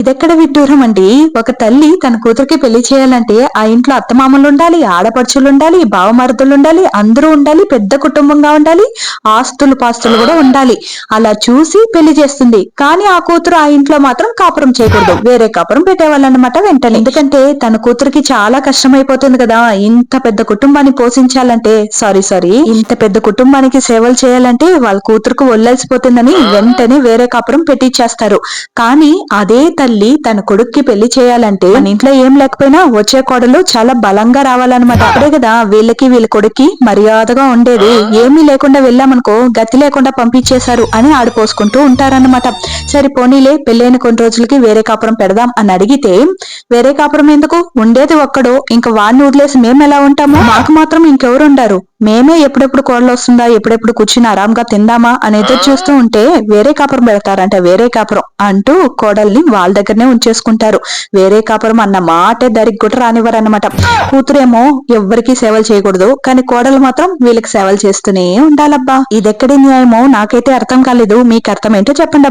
ఇదెక్కడ విడ్డూరం అండి. ఒక తల్లి తన కూతురికి పెళ్లి చేయాలంటే ఆ ఇంట్లో అత్తమామలుండాలి, ఆడపడుచులుండాలి, బావమరుదులుండాలి, అందరూ ఉండాలి, పెద్ద కుటుంబంగా ఉండాలి, ఆస్తులు పాస్తులు కూడా ఉండాలి. అలా చూసి పెళ్లి చేస్తుంది. కానీ ఆ కూతురు ఆ ఇంట్లో మాత్రం కాపురం చేయకూడదు. వేరే కాపురం పెట్టేవాళ్ళన్నమాట వెంటనే. ఎందుకంటే తన కూతురికి చాలా కష్టమైపోతుంది కదా! ఇంత పెద్ద కుటుంబాన్ని పోషించాలంటే సారీ ఇంత పెద్ద కుటుంబానికి సేవలు చేయాలంటే వాళ్ళ కూతురుకు ఒళ్ళేసిపోతుందని వెంటనే వేరే కాపురం పెట్టిచ్చేస్తారు. కానీ అదే తల్లి తన కొడుక్కి పెళ్లి చేయాలంటే మన ఇంట్లో ఏం లేకపోయినా వచ్చే కోడలు చాలా బలంగా రావాలన్నమాట. అప్పుడే కదా వీళ్ళ కొడుక్కి మర్యాదగా ఉండేది. ఏమీ లేకుండా వెళ్ళామనుకో గతి లేకుండా పంపించేశారు అని ఆడిపోసుకుంటూ ఉంటారన్నమాట. సరే పోనీలే పెళ్ళైన కొన్ని రోజులకి వేరే కాపురం పెడదాం అని అడిగితే వేరే కాపురం ఎందుకు ఉండేది ఒక్కడు, ఇంకా వాడిని వదిలేసి మేము ఎలా ఉంటాము, మాకు మాత్రం ఇంకెవరు ఉండారు, మేమే ఎప్పుడెప్పుడు కోడలు వస్తుందా, ఎప్పుడెప్పుడు కూర్చుని ఆరాంగా తిందామా అని ఎదురు చూస్తూ ఉంటే వేరే కాపురం పెడతారంట. వేరే కాపురం అంటూ కోడల్ని వాళ్ళ దగ్గరనే ఉంచేసుకుంటారు. వేరే కాపురం అన్న మాటే దరికి కూడా రానివ్వరన్నమాట. కూతురేమో ఎవ్వరికీ సేవలు చేయకూడదు, కానీ కోడలు మాత్రం వీళ్ళకి సేవలు చేస్తూనే ఉండాలబ్బా. ఇదెక్కడి న్యాయమో నాకైతే అర్థం కాలేదు. మీకు అర్థమేంటో చెప్పండి.